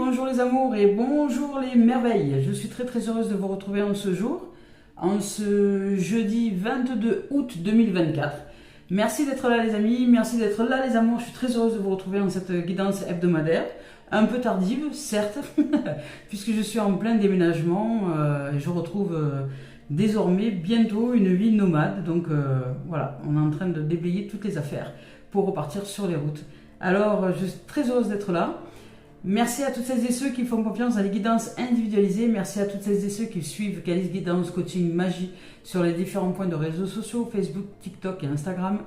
bonjour les amours et bonjour les merveilles. Je suis très heureuse de vous retrouver en ce jour, en ce jeudi 22 août 2024. Merci d'être là les amis, merci d'être là les amours. Je suis très heureuse de vous retrouver dans cette guidance hebdomadaire. Un peu tardive, certes, puisque je suis en plein déménagement et je retrouve désormais bientôt une vie nomade. Donc voilà, on est en train de déblayer toutes les affaires pour repartir sur les routes. Alors, je suis très heureuse d'être là. Merci à toutes celles et ceux qui font confiance à les guidances individualisées. Merci à toutes celles et ceux qui suivent Calice Guidance Coaching Magie sur les différents points de réseaux sociaux, Facebook, TikTok et Instagram.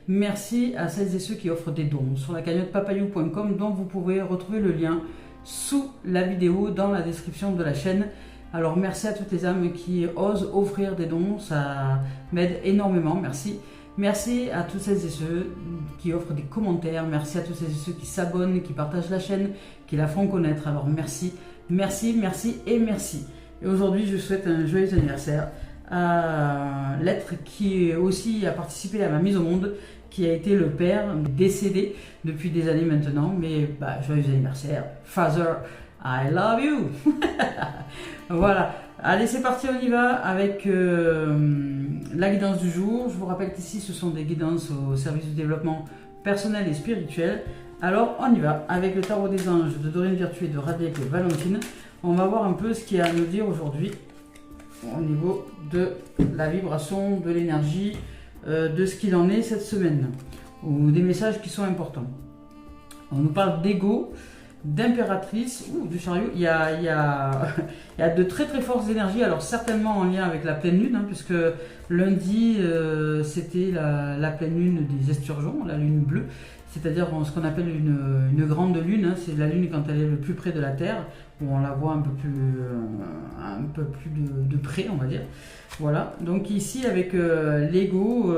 Merci à celles et ceux qui offrent des dons sur la cagnotte papayou.com dont vous pouvez retrouver le lien sous la vidéo dans la description de la chaîne. Alors merci à toutes les âmes qui osent offrir des dons, ça m'aide énormément, merci. Merci à toutes celles et ceux qui offrent des commentaires, merci à toutes celles et ceux qui s'abonnent, qui partagent la chaîne, qui la font connaître. Alors merci, merci, merci et merci. Et aujourd'hui, je souhaite un joyeux anniversaire à l'être qui aussi a participé à ma mise au monde, qui a été le père décédé depuis des années maintenant. Mais joyeux anniversaire, Father, I love you. Voilà. Allez, c'est parti, on y va avec la guidance du jour. Je vous rappelle qu'ici, ce sont des guidances au service du développement personnel et spirituel. Alors, on y va avec le tarot des anges de Dorine Virtue et de Radiac et Valentine. On va voir un peu ce qu'il y a à nous dire aujourd'hui au niveau de la vibration, de l'énergie, de ce qu'il en est cette semaine, ou des messages qui sont importants. On nous parle d'ego, d'impératrice ou du chariot. Il y a de très fortes énergies, alors certainement en lien avec la pleine lune, puisque lundi c'était la pleine lune des esturgeons, la lune bleue, c'est-à-dire ce qu'on appelle une grande lune, c'est la lune quand elle est le plus près de la Terre, où on la voit un peu plus de près, on va dire. Voilà, donc ici avec l'ego,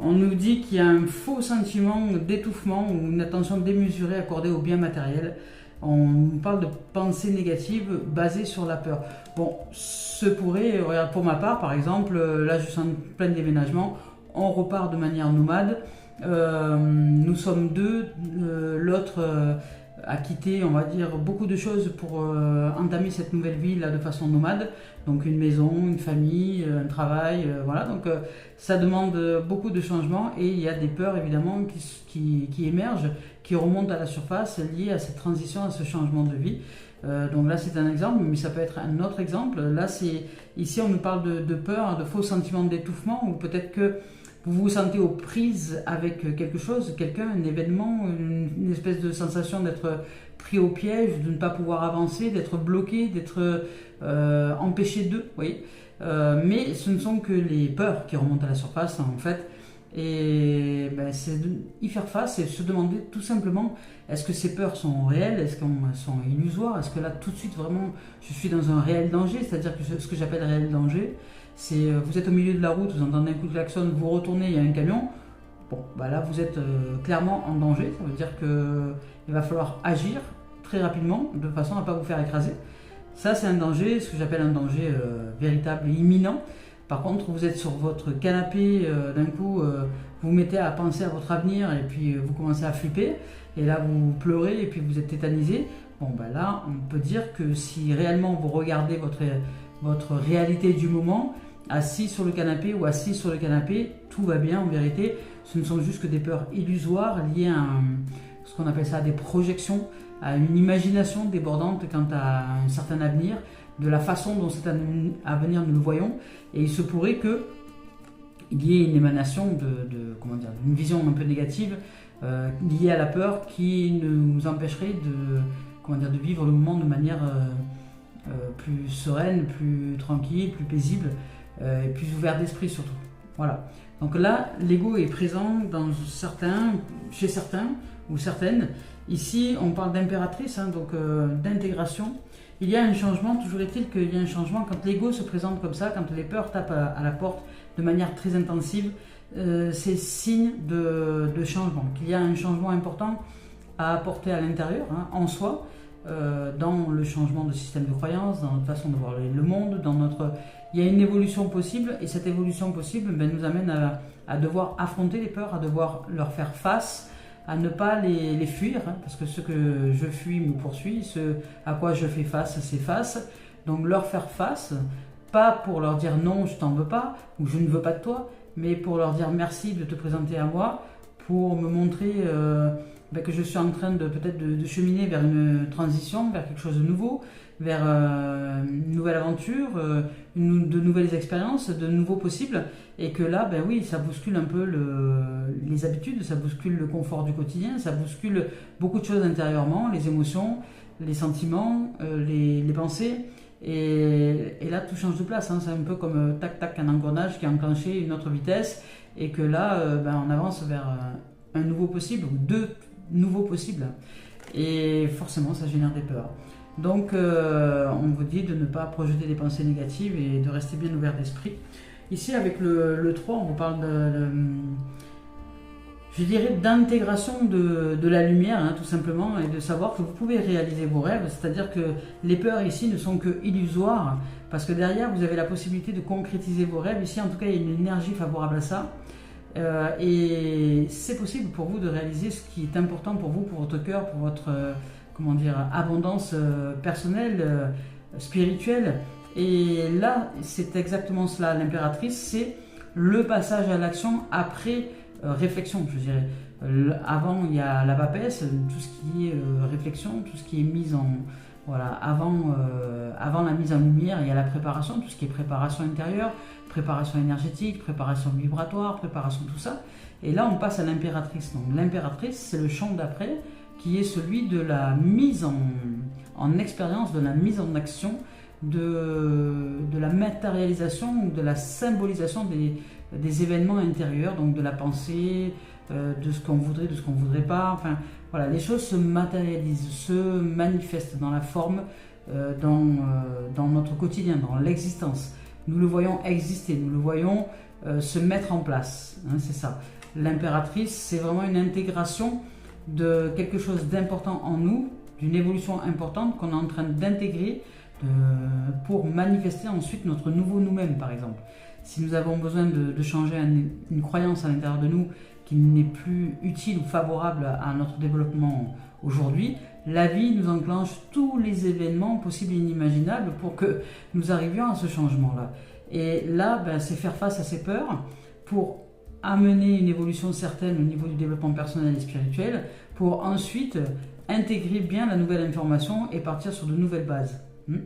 on nous dit qu'il y a un faux sentiment d'étouffement ou une attention démesurée accordée au bien matériel. On nous parle de pensées négatives basées sur la peur. Bon, ce pourrait, regarde, pour ma part par exemple, là je suis en plein déménagement, on repart de manière nomade. Nous sommes deux, l'autre a quitté, on va dire, beaucoup de choses pour entamer cette nouvelle vie là de façon nomade. Donc une maison, une famille, un travail, voilà. Donc ça demande beaucoup de changements et il y a des peurs évidemment qui émergent, qui remontent à la surface liées à cette transition, à ce changement de vie. Donc là c'est un exemple, mais ça peut être un autre exemple. Là ici on nous parle de peur, de faux sentiments d'étouffement, ou peut-être que vous vous sentez aux prises avec quelque chose, quelqu'un, un événement, une espèce de sensation d'être pris au piège, de ne pas pouvoir avancer, d'être bloqué, d'être empêché d'eux, vous voyez. Mais ce ne sont que les peurs qui remontent à la surface, en fait. Et c'est y faire face et se demander tout simplement, est-ce que ces peurs sont réelles, est-ce qu'elles sont illusoires, est-ce que là tout de suite vraiment je suis dans un réel danger, c'est-à-dire que ce que j'appelle réel danger, c'est vous êtes au milieu de la route, vous entendez un coup de klaxon, vous retournez, il y a un camion, bon là vous êtes clairement en danger, ça veut dire qu'il va falloir agir très rapidement de façon à ne pas vous faire écraser. Ça c'est un danger, ce que j'appelle un danger véritable et imminent. Par contre, vous êtes sur votre canapé, d'un coup, vous mettez à penser à votre avenir et puis vous commencez à flipper. Et là, vous pleurez et puis vous êtes tétanisé. Bon, là, on peut dire que si réellement vous regardez votre réalité du moment, assis sur le canapé ou assis sur le canapé, tout va bien en vérité. Ce ne sont juste que des peurs illusoires liées à ce qu'on appelle ça des projections, à une imagination débordante quant à un certain avenir, de la façon dont cet avenir nous le voyons, et il se pourrait qu'il y ait une émanation d'une vision un peu négative liée à la peur qui nous empêcherait de vivre le moment de manière plus sereine, plus tranquille, plus paisible et plus ouverte d'esprit surtout. Voilà. Donc là, l'ego est présent chez certains ou certaines. Ici, on parle d'impératrice, donc d'intégration. Il y a un changement, toujours est-il qu'il y a un changement quand l'ego se présente comme ça, quand les peurs tapent à la porte de manière très intensive, c'est signe de changement, qu'il y a un changement important à apporter à l'intérieur, en soi, dans le changement de système de croyance, dans notre façon de voir le monde, il y a une évolution possible, et cette évolution possible nous amène à devoir affronter les peurs, à devoir leur faire face, à ne pas les fuir, hein, parce que ce que je fuis me poursuit, ce à quoi je fais face s'efface. Donc leur faire face, pas pour leur dire non, je t'en veux pas, ou je ne veux pas de toi, mais pour leur dire merci de te présenter à moi, pour me montrer que je suis en train de peut-être de cheminer vers une transition, vers quelque chose de nouveau, vers une nouvelle aventure, de nouvelles expériences, de nouveaux possibles, et que là, ben oui, ça bouscule un peu les habitudes, ça bouscule le confort du quotidien, ça bouscule beaucoup de choses intérieurement, les émotions, les sentiments, les pensées, et là tout change de place, hein. C'est un peu comme tac-tac, un engrenage qui a enclenché une autre vitesse, et que là, on avance vers un nouveau possible, ou deux nouveaux possibles, et forcément ça génère des peurs. Donc on vous dit de ne pas projeter des pensées négatives et de rester bien ouvert d'esprit. Ici avec le 3, on vous parle je dirais d'intégration de la lumière, hein, tout simplement, et de savoir que vous pouvez réaliser vos rêves, c'est-à-dire que les peurs ici ne sont que illusoires, parce que derrière vous avez la possibilité de concrétiser vos rêves. Ici en tout cas il y a une énergie favorable à ça. Et c'est possible pour vous de réaliser ce qui est important pour vous, pour votre cœur, pour votre abondance personnelle, spirituelle. Et là, c'est exactement cela. L'impératrice, c'est le passage à l'action après réflexion, je dirais. Avant, il y a la papesse, tout ce qui est réflexion, tout ce qui est mise en... Voilà, avant la mise en lumière, il y a la préparation, tout ce qui est préparation intérieure, préparation énergétique, préparation vibratoire, préparation tout ça. Et là, on passe à l'impératrice. Donc l'impératrice, c'est le champ d'après, qui est celui de la mise en expérience, de la mise en action, de la matérialisation ou de la symbolisation des événements intérieurs, donc de la pensée, de ce qu'on voudrait, de ce qu'on ne voudrait pas. Enfin, voilà, les choses se matérialisent, se manifestent dans la forme, dans notre quotidien, dans l'existence. Nous le voyons exister, nous le voyons se mettre en place, hein, c'est ça. L'impératrice, c'est vraiment une intégration de quelque chose d'important en nous, d'une évolution importante qu'on est en train d'intégrer pour manifester ensuite notre nouveau nous-mêmes, par exemple. Si nous avons besoin de changer une croyance à l'intérieur de nous qui n'est plus utile ou favorable à notre développement aujourd'hui, la vie nous enclenche tous les événements possibles et inimaginables pour que nous arrivions à ce changement-là. Et là, c'est faire face à ces peurs pour amener une évolution certaine au niveau du développement personnel et spirituel, pour ensuite intégrer bien la nouvelle information et partir sur de nouvelles bases.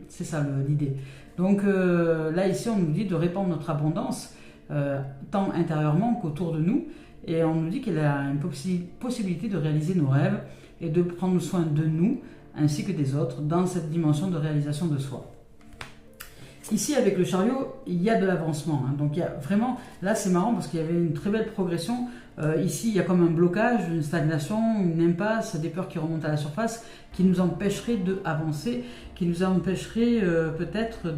C'est ça l'idée. Donc là, ici, on nous dit de répandre notre abondance, tant intérieurement qu'autour de nous, et on nous dit qu'il y a une possibilité de réaliser nos rêves et de prendre soin de nous ainsi que des autres dans cette dimension de réalisation de soi. Ici, avec le chariot, il y a de l'avancement, hein. Donc il y a vraiment, là c'est marrant parce qu'il y avait une très belle progression. Ici, il y a comme un blocage, une stagnation, une impasse, des peurs qui remontent à la surface, qui nous empêcheraient d'avancer, qui nous empêcheraient peut-être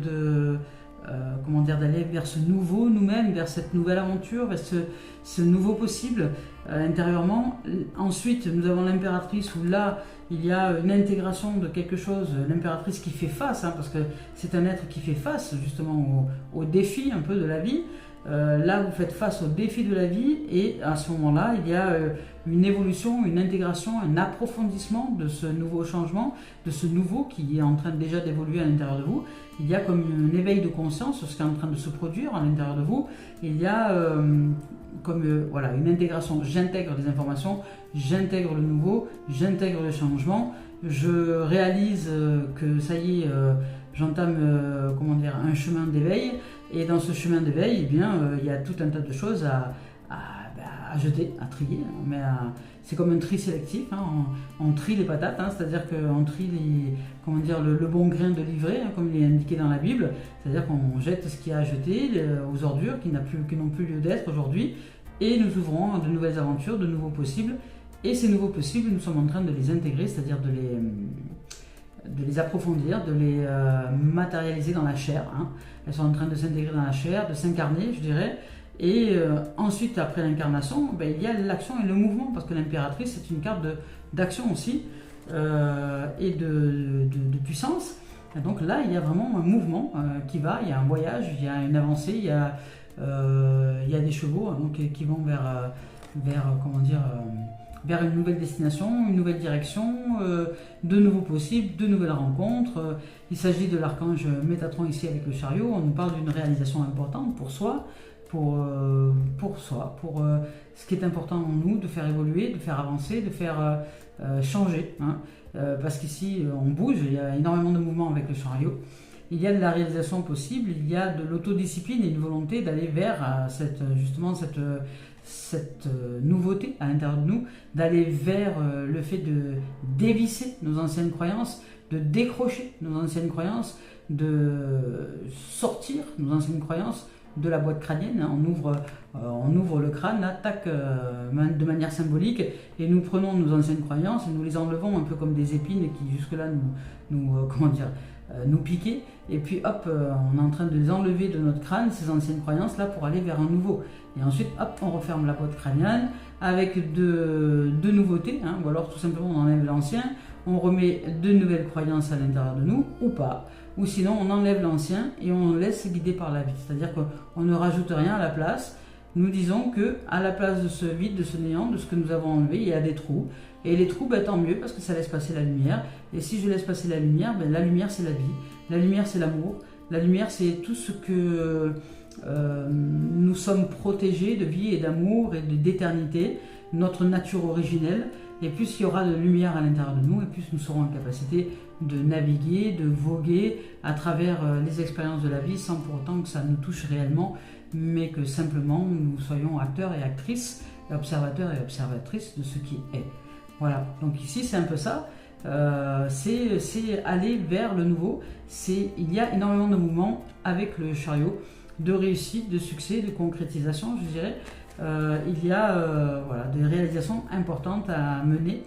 d'aller vers ce nouveau nous-mêmes, vers cette nouvelle aventure, vers ce nouveau possible intérieurement. Ensuite, nous avons l'impératrice où là, il y a une intégration de quelque chose, l'impératrice qui fait face, hein, parce que c'est un être qui fait face justement aux défis un peu de la vie. Là, vous faites face aux défis de la vie et à ce moment-là, il y a une évolution, une intégration, un approfondissement de ce nouveau changement, de ce nouveau qui est en train déjà d'évoluer à l'intérieur de vous. Il y a comme un éveil de conscience sur ce qui est en train de se produire à l'intérieur de vous. Il y a une intégration. J'intègre des informations, j'intègre le nouveau, j'intègre le changement. Je réalise que ça y est, j'entame un chemin d'éveil. Et dans ce chemin d'éveil, il y a tout un tas de choses à jeter, à trier. C'est comme un tri sélectif, hein. On trie les patates, hein, c'est-à-dire qu'on trie le bon grain de l'ivraie, hein, comme il est indiqué dans la Bible. C'est-à-dire qu'on jette ce qu'il y a à jeter, aux ordures qui n'ont plus lieu d'être aujourd'hui. Et nous ouvrons de nouvelles aventures, de nouveaux possibles. Et ces nouveaux possibles, nous sommes en train de les intégrer, c'est-à-dire de les approfondir, de les matérialiser dans la chair, hein. Elles sont en train de s'intégrer dans la chair, de s'incarner, je dirais. Et ensuite, après l'incarnation, il y a l'action et le mouvement, parce que l'impératrice, c'est une carte d'action aussi, et de puissance. Et donc là, il y a vraiment un mouvement qui va, il y a un voyage, il y a une avancée, il y a des chevaux, hein, donc, qui vont vers vers une nouvelle destination, une nouvelle direction, de nouveaux possibles, de nouvelles rencontres. Il s'agit de l'archange Métatron ici avec le chariot. On nous parle d'une réalisation importante pour soi, pour ce qui est important en nous, de faire évoluer, de faire avancer, de faire changer. Hein. Parce qu'ici, on bouge, il y a énormément de mouvements avec le chariot. Il y a de la réalisation possible, il y a de l'autodiscipline et une volonté d'aller vers cette nouveauté à l'intérieur de nous, d'aller vers le fait de dévisser nos anciennes croyances, de décrocher nos anciennes croyances, de sortir nos anciennes croyances de la boîte crânienne. On ouvre le crâne, tac, de manière symbolique, et nous prenons nos anciennes croyances et nous les enlevons un peu comme des épines qui jusque-là nous piquaient, et puis hop, on est en train de les enlever de notre crâne, ces anciennes croyances là, pour aller vers un nouveau. Et ensuite, hop, on referme la boîte crânienne avec de nouveautés, hein, ou alors tout simplement on enlève l'ancien, on remet de nouvelles croyances à l'intérieur de nous, ou pas. Ou sinon, on enlève l'ancien et on laisse guider par la vie. C'est-à-dire qu'on ne rajoute rien à la place. Nous disons que à la place de ce vide, de ce néant, de ce que nous avons enlevé, il y a des trous. Et les trous, tant mieux, parce que ça laisse passer la lumière. Et si je laisse passer la lumière c'est la vie. La lumière, c'est l'amour. La lumière, c'est tout ce que nous sommes protégés de vie et d'amour et d'éternité, notre nature originelle. Et plus il y aura de lumière à l'intérieur de nous, et plus nous serons en capacité de naviguer, de voguer à travers les expériences de la vie, sans pour autant que ça nous touche réellement, mais que simplement nous soyons acteurs et actrices, observateurs et observatrices de ce qui est. Voilà, donc ici c'est un peu ça, c'est aller vers le nouveau. Il y a énormément de mouvements avec le chariot, de réussite, de succès, de concrétisation, je dirais. Il y a des réalisations importantes à mener,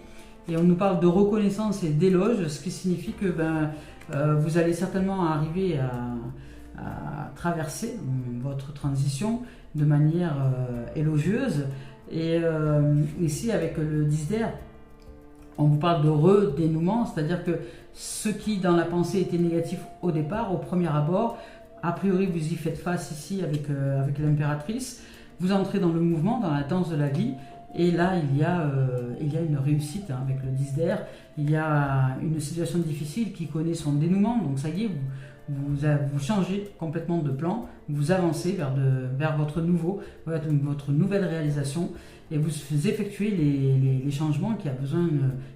et on nous parle de reconnaissance et d'éloge, ce qui signifie que vous allez certainement arriver à traverser votre transition de manière élogieuse. Et ici avec le 10 d'air, on vous parle de redénouement, c'est-à-dire que ce qui dans la pensée était négatif au départ, au premier abord, a priori vous y faites face ici avec l'impératrice. Vous entrez dans le mouvement, dans la danse de la vie, et là il y a une réussite avec le 10 d'air. Il y a une situation difficile qui connaît son dénouement, donc ça y est, vous changez complètement de plan, vous avancez vers votre nouvelle réalisation, et vous effectuez les changements qu'il y a besoin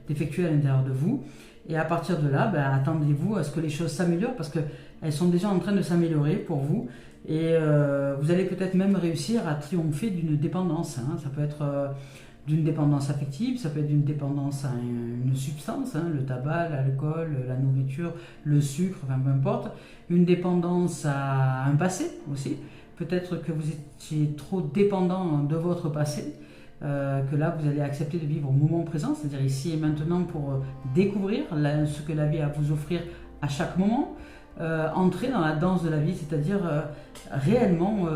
d'effectuer à l'intérieur de vous. Et à partir de là, attendez-vous à ce que les choses s'améliorent, parce qu'elles sont déjà en train de s'améliorer pour vous. Et vous allez peut-être même réussir à triompher d'une dépendance. Hein. Ça peut être d'une dépendance affective, ça peut être d'une dépendance à une substance, hein, le tabac, l'alcool, la nourriture, le sucre, enfin peu importe. Une dépendance à un passé aussi. Peut-être que vous étiez trop dépendant de votre passé, que là vous allez accepter de vivre au moment présent, c'est-à-dire ici et maintenant, pour découvrir ce que la vie a à vous offrir à chaque moment. Entrer dans la danse de la vie, c'est-à-dire réellement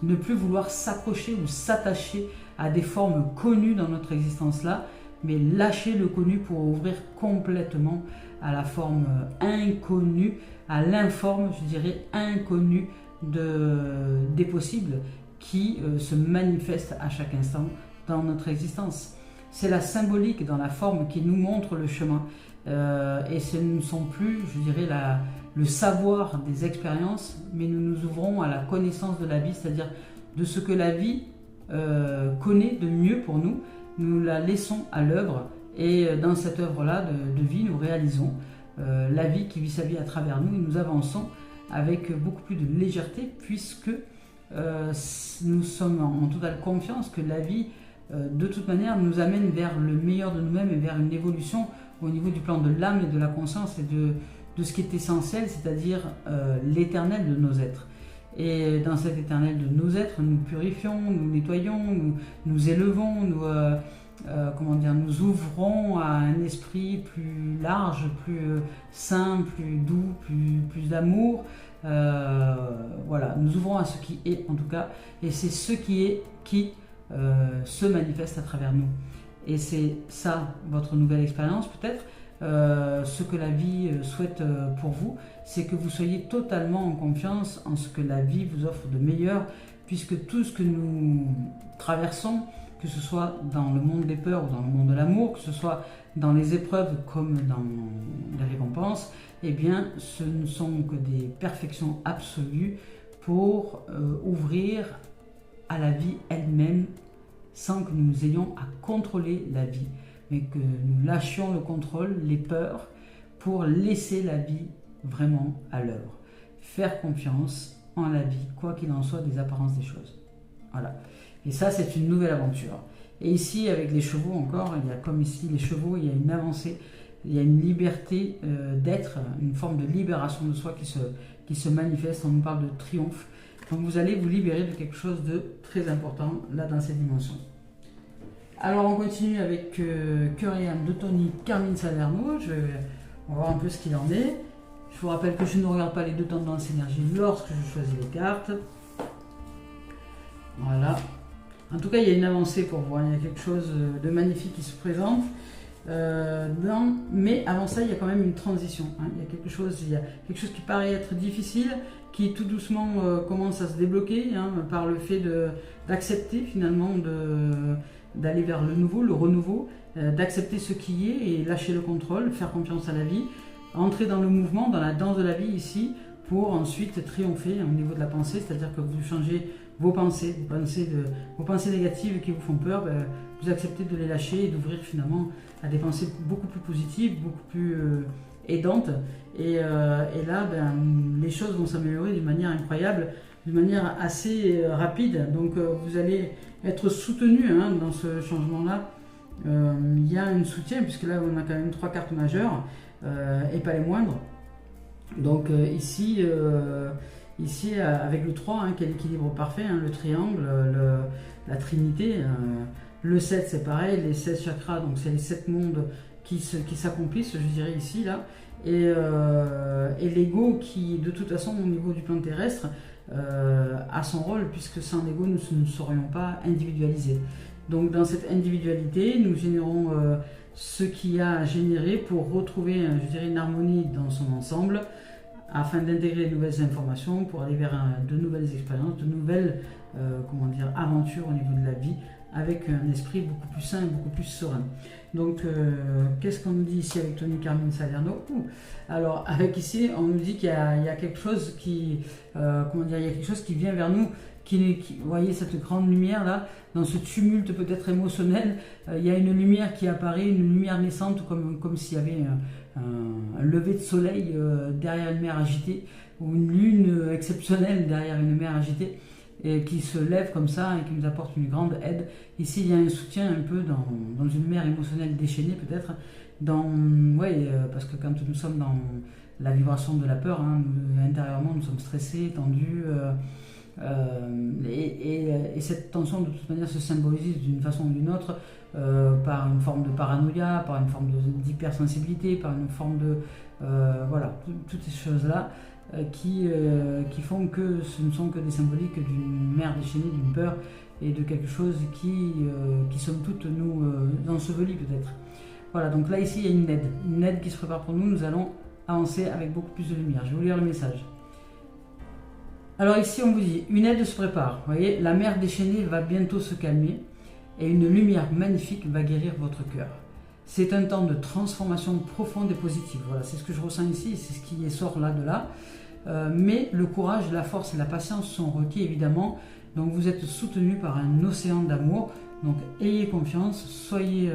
ne plus vouloir s'accrocher ou s'attacher à des formes connues dans notre existence là, mais lâcher le connu pour ouvrir complètement à la forme inconnue, à l'informe, je dirais inconnue des possibles qui se manifestent à chaque instant dans notre existence. C'est la symbolique dans la forme qui nous montre le chemin, et ce ne sont plus, je dirais, le savoir des expériences, mais nous nous ouvrons à la connaissance de la vie, c'est-à-dire de ce que la vie connaît de mieux pour nous. Nous la laissons à l'œuvre, et dans cette œuvre-là de vie, nous réalisons la vie qui vit sa vie à travers nous, et nous avançons avec beaucoup plus de légèreté, puisque nous sommes en totale confiance que la vie, de toute manière, nous amène vers le meilleur de nous-mêmes et vers une évolution au niveau du plan de l'âme et de la conscience et de ce qui est essentiel, c'est-à-dire l'éternel de nos êtres. Et dans cet éternel de nos êtres, nous purifions, nous nettoyons, nous élevons, nous ouvrons à un esprit plus large, plus sain, plus doux, plus d'amour. Nous ouvrons à ce qui est, en tout cas, et c'est ce qui est qui se manifeste à travers nous. Et c'est ça, votre nouvelle expérience peut-être. Ce que la vie souhaite pour vous, c'est que vous soyez totalement en confiance en ce que la vie vous offre de meilleur, puisque tout ce que nous traversons que ce soit dans le monde des peurs ou dans le monde de l'amour, que ce soit dans les épreuves comme dans les récompenses, eh bien ce ne sont que des perfections absolues pour ouvrir à la vie elle-même sans que nous ayons à contrôler la vie, mais que nous lâchions le contrôle, les peurs, pour laisser la vie vraiment à l'œuvre. Faire confiance en la vie, quoi qu'il en soit des apparences des choses. Voilà. Et ça, c'est une nouvelle aventure. Et ici, avec les chevaux encore, il y a comme ici les chevaux, il y a une avancée, il y a une liberté d'être, une forme de libération de soi qui se manifeste. On nous parle de triomphe. Donc vous allez vous libérer de quelque chose de très important là dans cette dimension. Alors on continue avec Cœur et âme de Tony Carmine Salerno. On va voir un peu ce qu'il en est. Je vous rappelle que je ne regarde pas les deux tendances énergie lorsque je choisis les cartes. Voilà. En tout cas, il y a une avancée pour vous. Il y a quelque chose de magnifique qui se présente. Mais avant ça, il y a quand même une transition. Il y a quelque chose qui paraît être difficile, qui tout doucement commence à se débloquer par le fait d'accepter finalement d'aller vers le nouveau, le renouveau, d'accepter ce qui est et lâcher le contrôle, faire confiance à la vie, entrer dans le mouvement, dans la danse de la vie ici, pour ensuite triompher au niveau de la pensée, c'est-à-dire que vous changez vos pensées négatives qui vous font peur, vous acceptez de les lâcher et d'ouvrir finalement à des pensées beaucoup plus positives, beaucoup plus aidantes. Et là, les choses vont s'améliorer d'une manière incroyable, d'une manière assez rapide. Donc vous allez être soutenu dans ce changement-là. Il y a un soutien, puisque là on a quand même 3 cartes majeures, et pas les moindres. Donc ici, avec le 3, qui est l'équilibre parfait, le triangle, la trinité, le 7 c'est pareil, les 16 chakras, donc c'est les 7 mondes qui s'accomplissent, je dirais ici, là, et l'ego qui, de toute façon, au niveau du plan terrestre, a son rôle, puisque sans l'ego, nous ne serions pas individualisés. Donc dans cette individualité, nous générons ce qu'il y a à générer pour retrouver, je dirais, une harmonie dans son ensemble, afin d'intégrer de nouvelles informations, pour aller vers de nouvelles expériences, de nouvelles aventures au niveau de la vie, avec un esprit beaucoup plus sain et beaucoup plus serein. Donc, qu'est-ce qu'on nous dit ici avec Tony Carmine Salerno? Alors, avec ici, on nous dit qu'il y a quelque chose il y a quelque chose qui vient vers nous, vous voyez cette grande lumière là, dans ce tumulte peut-être émotionnel, il y a une lumière qui apparaît, une lumière naissante, comme s'il y avait un lever de soleil derrière une mer agitée, ou une lune exceptionnelle derrière une mer agitée, et qui se lève comme ça et qui nous apporte une grande aide. Ici, il y a un soutien un peu dans une mer émotionnelle déchaînée peut-être, parce que quand nous sommes dans la vibration de la peur, intérieurement nous sommes stressés, tendus, et cette tension de toute manière se symbolise d'une façon ou d'une autre par une forme de paranoïa, par une forme d'hypersensibilité, par une forme de... toutes ces choses-là qui font que ce ne sont que des symboliques d'une mer déchaînée, d'une peur et de quelque chose qui somme toute nous ensevelit peut-être. Voilà, donc là ici il y a une aide qui se prépare pour nous, nous allons avancer avec beaucoup plus de lumière. Je vais vous lire le message. Alors ici on vous dit, une aide se prépare, vous voyez, la mer déchaînée va bientôt se calmer et une lumière magnifique va guérir votre cœur. C'est un temps de transformation profonde et positive, voilà, c'est ce que je ressens ici, c'est ce qui sort là de là. Mais le courage, la force et la patience sont requis évidemment, donc vous êtes soutenu par un océan d'amour, donc ayez confiance, soyez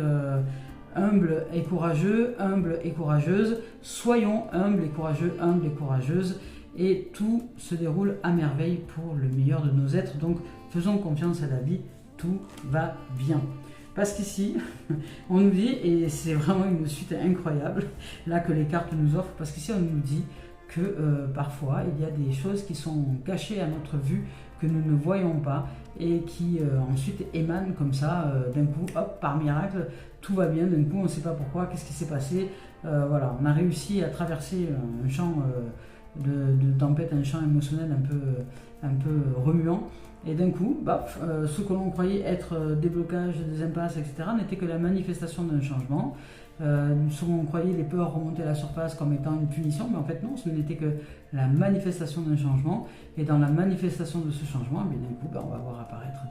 humble et courageux, humble et courageuse, soyons humbles et courageux, humbles et courageuses, et tout se déroule à merveille pour le meilleur de nos êtres, donc faisons confiance à la vie, tout va bien. Parce qu'ici, on nous dit, et c'est vraiment une suite incroyable, là que les cartes nous offrent, parce qu'ici on nous dit que parfois il y a des choses qui sont cachées à notre vue, que nous ne voyons pas, et qui ensuite émanent comme ça, d'un coup, hop, par miracle, tout va bien, d'un coup on ne sait pas pourquoi, qu'est-ce qui s'est passé, voilà, on a réussi à traverser un champ de tempête, un champ émotionnel un peu remuant, et d'un coup, ce que l'on croyait être des blocages, des impasses, etc., n'était que la manifestation d'un changement. Ce qu'on croyait les peurs remonter à la surface comme étant une punition, mais en fait non, ce n'était que la manifestation d'un changement, et dans la manifestation de ce changement, d'un coup, on va voir apparaître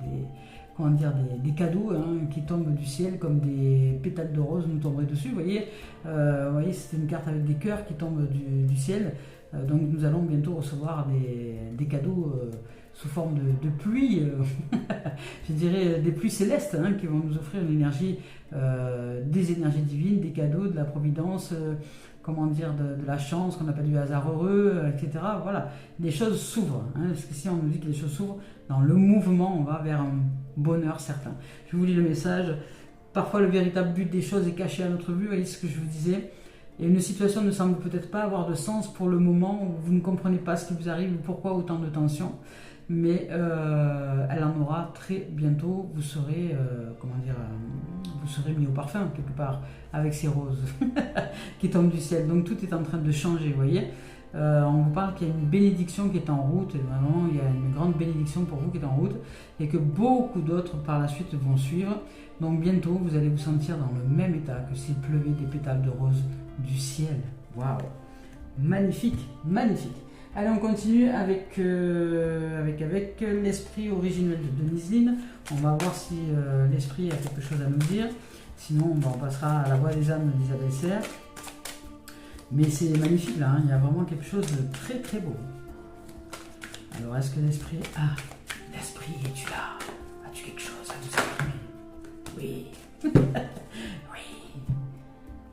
comment dire, des cadeaux hein, qui tombent du ciel comme des pétales de rose nous tomberaient dessus. Vous voyez c'est une carte avec des cœurs qui tombent du ciel. Donc nous allons bientôt recevoir des cadeaux sous forme de pluie, je dirais des pluies célestes hein, qui vont nous offrir une énergie, des énergies divines, des cadeaux, de la providence, comment dire, de la chance, qu'on appelle du hasard heureux, etc. Voilà, les choses s'ouvrent. Hein, parce qu'ici on nous dit que les choses s'ouvrent. Dans le mouvement, on va vers un bonheur certain. Je vous lis le message. Parfois le véritable but des choses est caché à notre vue, vous voyez ce que je vous disais. Et une situation ne semble peut-être pas avoir de sens pour le moment où vous ne comprenez pas ce qui vous arrive ou pourquoi autant de tension. Mais elle en aura très bientôt. Vous serez, vous serez mis au parfum quelque part avec ces roses qui tombent du ciel. Donc tout est en train de changer, vous voyez. On vous parle qu'il y a une bénédiction qui est en route, et vraiment il y a une grande bénédiction pour vous qui est en route, et que beaucoup d'autres par la suite vont suivre. Donc bientôt vous allez vous sentir dans le même état que s'il pleuvait des pétales de rose du ciel. Waouh, magnifique, magnifique. Allez, on continue avec l'esprit originel de Denise Linn. On va voir si l'esprit a quelque chose à nous dire. Sinon, on passera à la voix des âmes d'Isabelle Serre. Mais c'est magnifique là, hein. Il y a vraiment quelque chose de très très beau. Alors, est-ce que l'esprit... Ah, l'esprit, es-tu là? As-tu quelque chose à nous exprimer? Oui. Oui.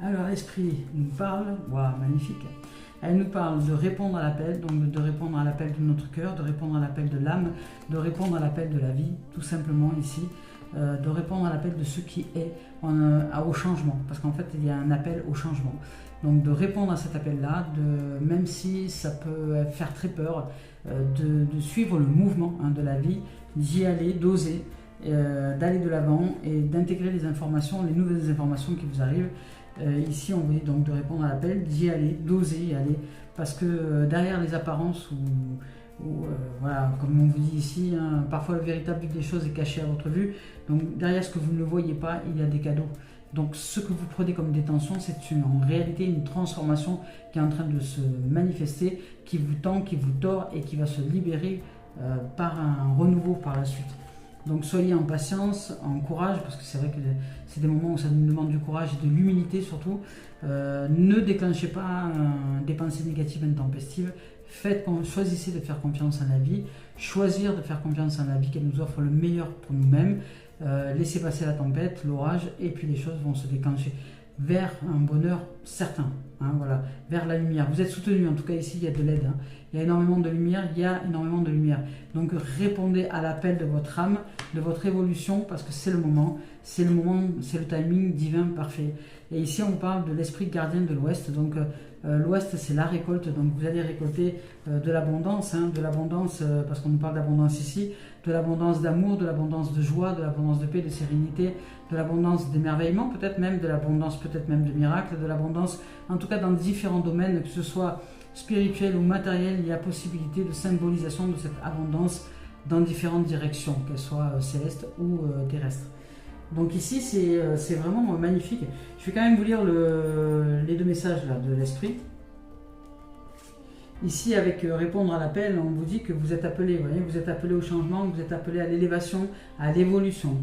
Alors, l'esprit nous parle... Waouh, magnifique. Elle nous parle de répondre à l'appel, donc de répondre à l'appel de notre cœur, de répondre à l'appel de l'âme, de répondre à l'appel de la vie, tout simplement ici, de répondre à l'appel de ce qui est, au changement, parce qu'en fait il y a un appel au changement. Donc de répondre à cet appel-là, même si ça peut faire très peur, de suivre le mouvement hein, de la vie, d'y aller, d'oser, d'aller de l'avant et d'intégrer les informations, les nouvelles informations qui vous arrivent. Ici, on vous dit donc de répondre à l'appel, d'y aller, d'oser y aller, parce que derrière les apparences, voilà, comme on vous dit ici, hein, parfois le véritable but des choses est caché à votre vue, donc derrière ce que vous ne voyez pas, il y a des cadeaux. Donc ce que vous prenez comme détention, c'est en réalité une transformation qui est en train de se manifester, qui vous tend, qui vous tord et qui va se libérer par un renouveau par la suite. Donc soyez en patience, en courage, parce que c'est vrai que c'est des moments où ça nous demande du courage et de l'humilité surtout. Ne déclenchez pas des pensées négatives intempestives. Choisissez de faire confiance en la vie, choisir de faire confiance en la vie qu'elle nous offre le meilleur pour nous-mêmes. Laissez passer la tempête, l'orage, et puis les choses vont se déclencher vers un bonheur certain, hein, voilà, vers la lumière. Vous êtes soutenu, en tout cas ici il y a de l'aide, hein. Il y a énormément de lumière, il y a énormément de lumière. Donc répondez à l'appel de votre âme, de votre évolution, parce que c'est le moment, c'est le timing divin parfait. Et ici on parle de l'esprit gardien de l'Ouest, donc l'Ouest c'est la récolte, donc vous allez récolter de l'abondance, hein, parce qu'on nous parle d'abondance ici, de l'abondance d'amour, de l'abondance de joie, de l'abondance de paix, de sérénité, de l'abondance d'émerveillement, peut-être même de l'abondance, peut-être même de miracles, de l'abondance, en tout cas dans différents domaines, que ce soit spirituel ou matériel, il y a possibilité de symbolisation de cette abondance dans différentes directions, qu'elles soient célestes ou terrestres. Donc ici, c'est vraiment magnifique. Je vais quand même vous lire les deux messages là, de l'esprit. Ici, avec répondre à l'appel, on vous dit que vous êtes appelé, vous voyez, vous êtes appelé au changement, vous êtes appelé à l'élévation, à l'évolution.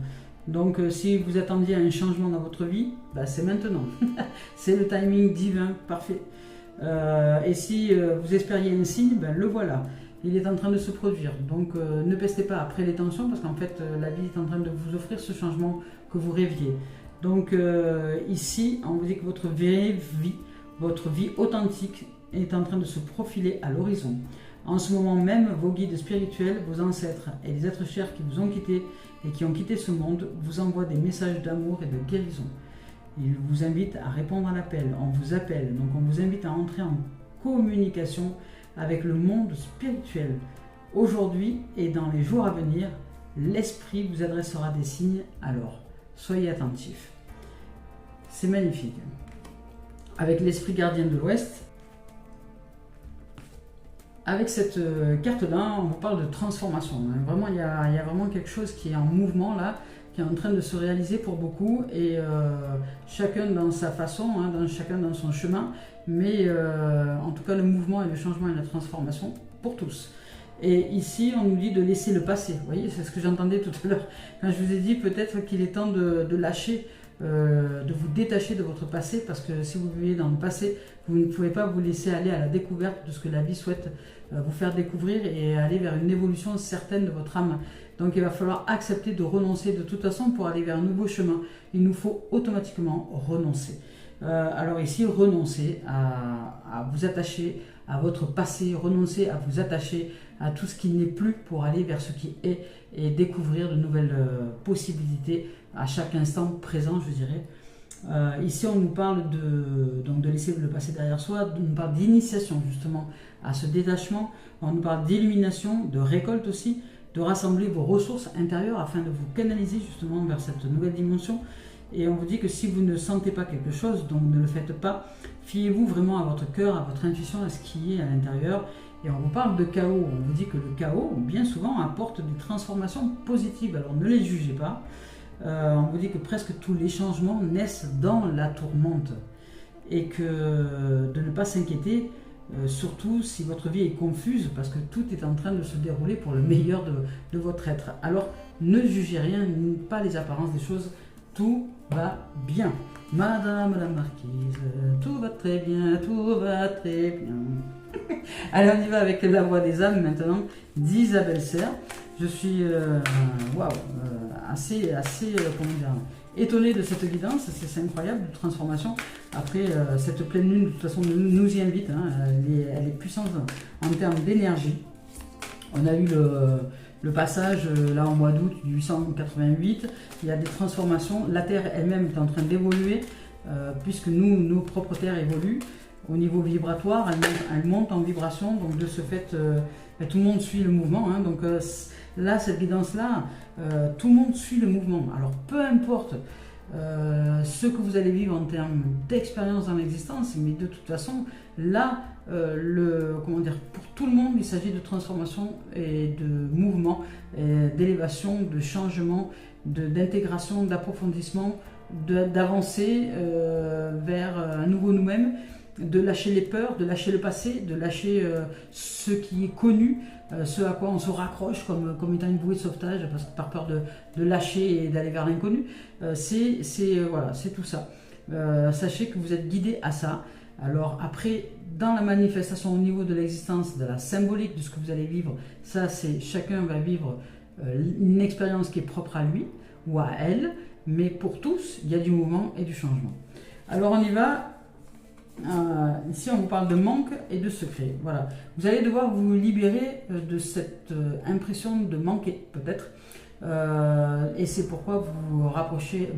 Donc si vous attendiez à un changement dans votre vie, bah, c'est maintenant. C'est le timing divin, parfait. Et si vous espériez un signe, ben, le voilà. Il est en train de se produire. Donc ne pestez pas après les tensions, parce qu'en fait la vie est en train de vous offrir ce changement que vous rêviez. Donc ici, on vous dit que votre vie authentique est en train de se profiler à l'horizon. En ce moment même, vos guides spirituels, vos ancêtres et les êtres chers qui vous ont quitté et qui ont quitté ce monde vous envoient des messages d'amour et de guérison. Ils vous invitent à répondre à l'appel, on vous appelle, donc on vous invite à entrer en communication avec le monde spirituel. Aujourd'hui et dans les jours à venir, l'esprit vous adressera des signes, alors soyez attentifs. C'est magnifique. Avec l'esprit gardien de l'Ouest, avec cette carte-là, on vous parle de transformation. Vraiment, il y a vraiment quelque chose qui est en mouvement là, qui est en train de se réaliser pour beaucoup, et chacun dans sa façon, hein, chacun dans son chemin, mais en tout cas le mouvement et le changement et la transformation pour tous. Et ici, on nous dit de laisser le passé. Vous voyez, c'est ce que j'entendais tout à l'heure. Quand je vous ai dit peut-être qu'il est temps de lâcher, de vous détacher de votre passé, parce que si vous vivez dans le passé, vous ne pouvez pas vous laisser aller à la découverte de ce que la vie souhaite vous faire découvrir et aller vers une évolution certaine de votre âme. Donc il va falloir accepter de renoncer de toute façon pour aller vers un nouveau chemin. Il nous faut automatiquement renoncer. Alors ici, renoncer à vous attacher à votre passé, renoncer à vous attacher à tout ce qui n'est plus pour aller vers ce qui est et découvrir de nouvelles possibilités à chaque instant présent, je dirais. Ici, on nous parle de laisser le passé derrière soi, on nous parle d'initiation justement à ce détachement, on nous parle d'illumination, de récolte aussi, de rassembler vos ressources intérieures afin de vous canaliser justement vers cette nouvelle dimension. Et on vous dit que si vous ne sentez pas quelque chose, donc ne le faites pas, fiez-vous vraiment à votre cœur, à votre intuition, à ce qui est à l'intérieur. Et on vous parle de chaos, on vous dit que le chaos, bien souvent, apporte des transformations positives, alors ne les jugez pas. On vous dit que presque tous les changements naissent dans la tourmente. Et que de ne pas s'inquiéter, surtout si votre vie est confuse, parce que tout est en train de se dérouler pour le meilleur de votre être. Alors ne jugez rien, pas les apparences des choses, tout va bien. Madame la marquise, tout va très bien, tout va très bien. Allez, on y va avec la voix des âmes maintenant, d'Isabelle Serre. Je suis assez comment dire, étonné de cette guidance, c'est incroyable, de transformation. Après, cette pleine lune, de toute façon, nous y invite, hein, elle est puissante en termes d'énergie. On a eu le passage là en mois d'août 1888, il y a des transformations, la Terre elle-même est en train d'évoluer, puisque nos propres terres évoluent. Au niveau vibratoire, elle monte en vibration, donc de ce fait, tout le monde suit le mouvement. Hein, donc là, cette guidance-là, tout le monde suit le mouvement. Alors peu importe ce que vous allez vivre en termes d'expérience dans l'existence, mais de toute façon, là, pour tout le monde, il s'agit de transformation et de mouvement, d'élévation, de changement, d'intégration, d'approfondissement, d'avancer vers un nouveau nous-mêmes, de lâcher les peurs, de lâcher le passé, de lâcher ce qui est connu, ce à quoi on se raccroche comme étant une bouée de sauvetage, parce que par peur de lâcher et d'aller vers l'inconnu. C'est tout ça. Sachez que vous êtes guidé à ça. Alors après, dans la manifestation au niveau de l'existence, de la symbolique de ce que vous allez vivre, ça c'est chacun va vivre une expérience qui est propre à lui ou à elle, mais pour tous, il y a du mouvement et du changement. Alors on y va. Ici, on vous parle de manque et de secret. Voilà. Vous allez devoir vous libérer de cette impression de manquer, peut-être. Et c'est pourquoi vous raccrochez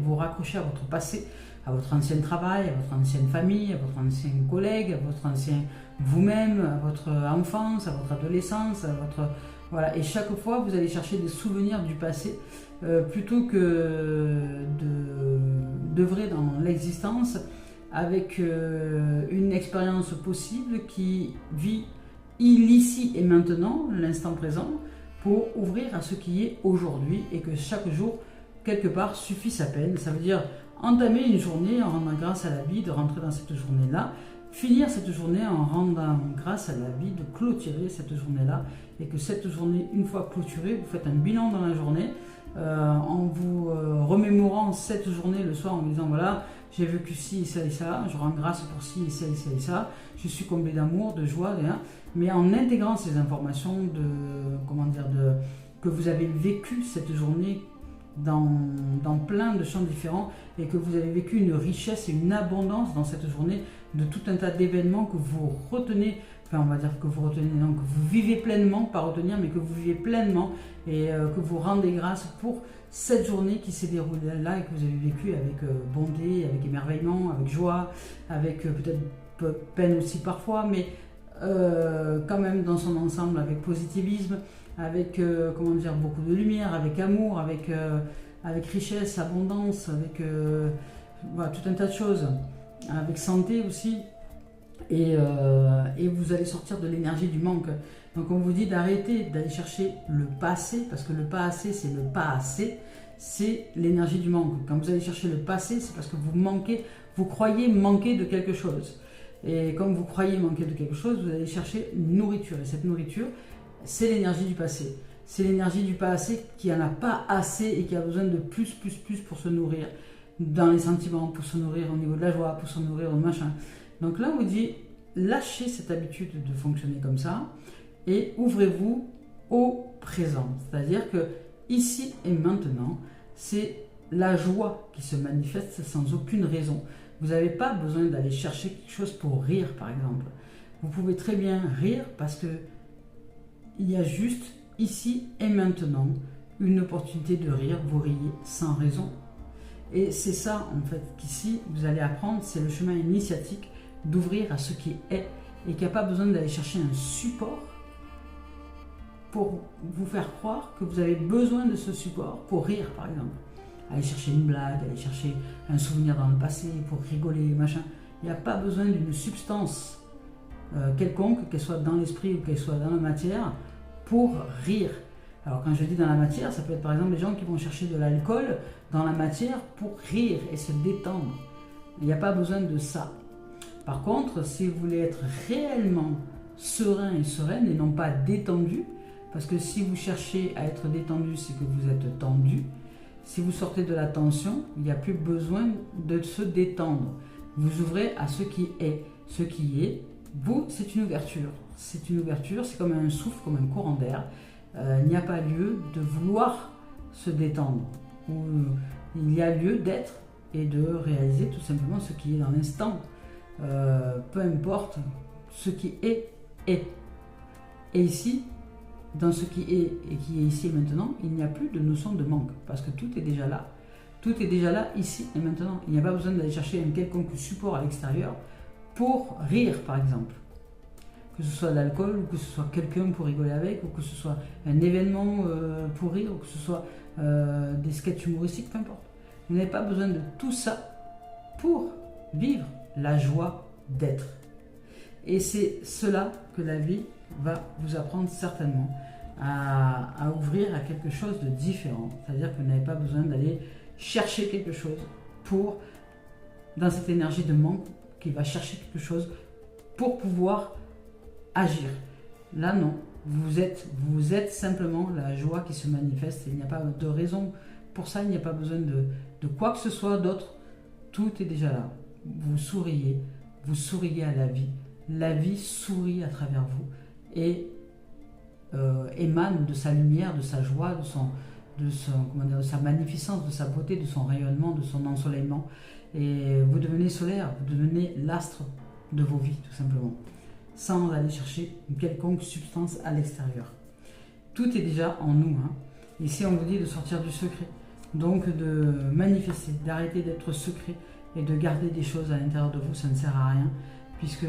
à votre passé, à votre ancien travail, à votre ancienne famille, à votre ancien collègue, à votre ancien vous-même, à votre enfance, à votre adolescence, à votre... Voilà. Et chaque fois, vous allez chercher des souvenirs du passé plutôt que d'œuvrer dans l'existence avec une expérience possible qui vit l'ici et maintenant, l'instant présent, pour ouvrir à ce qui est aujourd'hui et que chaque jour, quelque part, suffit sa peine. Ça veut dire entamer une journée en rendant grâce à la vie, de rentrer dans cette journée-là, finir cette journée en rendant grâce à la vie, de clôturer cette journée-là, et que cette journée, une fois clôturée, vous faites un bilan dans la journée, en vous remémorant cette journée le soir en vous disant voilà, j'ai vécu ci et ça et ça, je rends grâce pour ci et ça et ça et ça, je suis comblé d'amour, de joie, mais en intégrant ces informations que vous avez vécu cette journée dans plein de champs différents et que vous avez vécu une richesse et une abondance dans cette journée de tout un tas d'événements que vous retenez, enfin on va dire que vous retenez, non, que vous vivez pleinement, pas retenir, mais que vous vivez pleinement et que vous rendez grâce pour cette journée qui s'est déroulée là et que vous avez vécu avec bonté, avec émerveillement, avec joie, avec peut-être peine aussi parfois, mais quand même dans son ensemble avec positivisme, avec beaucoup de lumière, avec amour, avec richesse, abondance, avec tout un tas de choses, avec santé aussi, et vous allez sortir de l'énergie du manque. Donc on vous dit d'arrêter d'aller chercher le passé, parce que le passé c'est le pas assez, c'est l'énergie du manque. Quand vous allez chercher le passé, c'est parce que vous manquez, vous croyez manquer de quelque chose. Et comme vous croyez manquer de quelque chose, vous allez chercher une nourriture. Et cette nourriture, c'est l'énergie du passé. C'est l'énergie du passé qui n'en a pas assez et qui a besoin de plus pour se nourrir dans les sentiments, pour se nourrir au niveau de la joie, pour se nourrir au machin. Donc là, on vous dit, lâchez cette habitude de fonctionner comme ça et ouvrez-vous au présent. C'est-à-dire que ici et maintenant, c'est la joie qui se manifeste sans aucune raison. Vous n'avez pas besoin d'aller chercher quelque chose pour rire, par exemple. Vous pouvez très bien rire parce que il y a juste ici et maintenant une opportunité de rire. Vous riez sans raison. Et c'est ça, en fait, qu'ici, vous allez apprendre, c'est le chemin initiatique d'ouvrir à ce qui est et qui n'a pas besoin d'aller chercher un support pour vous faire croire que vous avez besoin de ce support pour rire, par exemple. Aller chercher une blague, aller chercher un souvenir dans le passé pour rigoler, machin. Il n'y a pas besoin d'une substance quelconque, qu'elle soit dans l'esprit ou qu'elle soit dans la matière, pour rire. Alors quand je dis dans la matière, ça peut être par exemple les gens qui vont chercher de l'alcool dans la matière pour rire et se détendre. Il n'y a pas besoin de ça. Par contre, si vous voulez être réellement serein et sereine et non pas détendu, parce que si vous cherchez à être détendu, c'est que vous êtes tendu. Si vous sortez de la tension, il n'y a plus besoin de se détendre. Vous ouvrez à ce qui est. Ce qui est, vous, c'est une ouverture. C'est une ouverture, c'est comme un souffle, comme un courant d'air. Il n'y a pas lieu de vouloir se détendre. Il y a lieu d'être et de réaliser tout simplement ce qui est dans l'instant. Peu importe, ce qui est, est. Et ici, dans ce qui est et qui est ici et maintenant, il n'y a plus de notion de manque, parce que tout est déjà là. Tout est déjà là, ici et maintenant. Il n'y a pas besoin d'aller chercher un quelconque support à l'extérieur pour rire, par exemple. Que ce soit de l'alcool, ou que ce soit quelqu'un pour rigoler avec, ou que ce soit un événement pour rire, ou que ce soit des sketchs humoristiques, peu importe. Vous n'avez pas besoin de tout ça pour vivre la joie d'être. Et c'est cela que la vie va vous apprendre certainement à ouvrir à quelque chose de différent. C'est-à-dire que vous n'avez pas besoin d'aller chercher quelque chose pour, dans cette énergie de manque, qui va chercher quelque chose pour pouvoir agir. Là, non. Vous êtes simplement la joie qui se manifeste. Il n'y a pas de raison pour ça. Il n'y a pas besoin de quoi que ce soit d'autre. Tout est déjà là. Vous souriez à la vie. La vie sourit à travers vous et émane de sa lumière, de sa joie, de sa magnificence, de sa beauté, de son rayonnement, de son ensoleillement. Et vous devenez solaire, vous devenez l'astre de vos vies, tout simplement, sans aller chercher une quelconque substance à l'extérieur. Tout est déjà en nous. Ici, on vous dit de sortir du secret, donc de manifester, d'arrêter d'être secret et de garder des choses à l'intérieur de vous. Ça ne sert à rien, puisque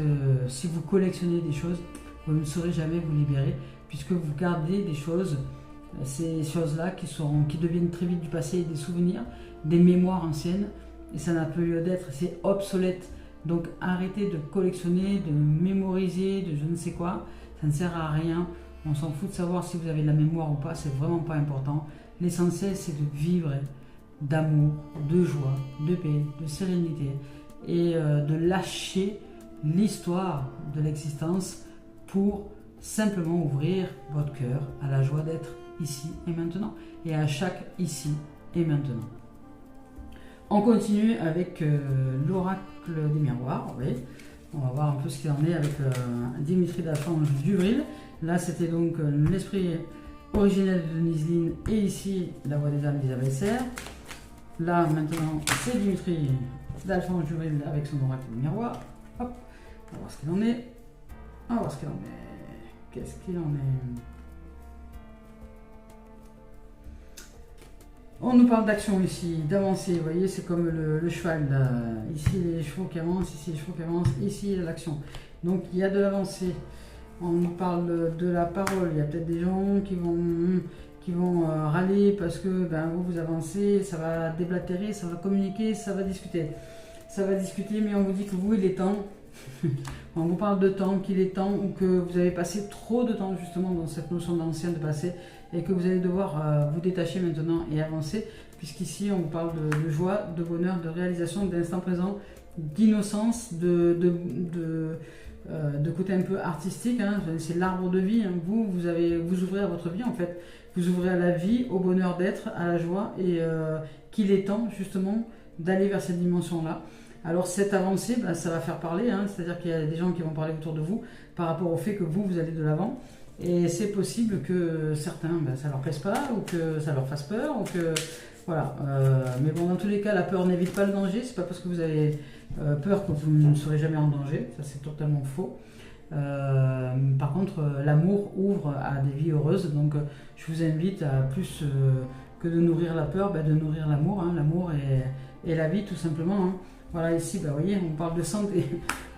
si vous collectionnez des choses, vous ne saurez jamais vous libérer, puisque vous gardez des choses, ces choses-là qui deviennent très vite du passé, des souvenirs, des mémoires anciennes, et ça n'a plus lieu d'être, c'est obsolète. Donc arrêtez de collectionner, de mémoriser, de je ne sais quoi, ça ne sert à rien. On s'en fout de savoir si vous avez de la mémoire ou pas, c'est vraiment pas important. L'essentiel, c'est de vivre d'amour, de joie, de paix, de sérénité, et de lâcher l'histoire de l'existence pour simplement ouvrir votre cœur à la joie d'être ici et maintenant, et à chaque ici et maintenant. On continue avec l'oracle des miroirs. Oui. On va voir un peu ce qu'il en est avec Dimitri d'Archange Duvril. Là, c'était donc l'esprit originel de Denise Line, et ici, la voix des âmes d'Isabelle Serre. Là, maintenant, c'est Dimitri d'Alphonse Duvril avec son oracle des miroirs. Hop, on va voir ce qu'il en est. On va voir ce qu'il en est. Qu'est-ce qu'il en est? On nous parle d'action ici, d'avancer, vous voyez, c'est comme le cheval, là. Ici les chevaux qui avancent, ici les chevaux qui avancent, ici l'action. Donc il y a de l'avancée. On nous parle de la parole, il y a peut-être des gens qui vont râler parce que vous avancez, ça va déblatérer, ça va communiquer, ça va discuter. Ça va discuter, mais on vous dit que vous, il est temps. On vous parle de temps, qu'il est temps, ou que vous avez passé trop de temps justement dans cette notion d'ancien, de passé, et que vous allez devoir vous détacher maintenant et avancer, puisqu'ici on vous parle de joie, de bonheur, de réalisation, d'instant présent, d'innocence, de côté un peu artistique, hein, c'est l'arbre de vie. Hein. Vous ouvrez à votre vie en fait. Vous ouvrez à la vie, au bonheur d'être, à la joie et qu'il est temps justement d'aller vers cette dimension-là. Alors cette avancée, ben, ça va faire parler, hein, c'est-à-dire qu'il y a des gens qui vont parler autour de vous par rapport au fait que vous allez de l'avant. Et c'est possible que certains, ben, ça leur plaise pas ou que ça leur fasse peur ou que voilà. Mais bon, dans tous les cas, la peur n'évite pas le danger. C'est pas parce que vous avez peur que vous ne serez jamais en danger. Ça, c'est totalement faux. Par contre, l'amour ouvre à des vies heureuses. Donc, je vous invite à plus que de nourrir la peur, ben, de nourrir l'amour. Hein, l'amour et la vie, tout simplement. Hein. Voilà, ici, ben, vous voyez, on parle de santé.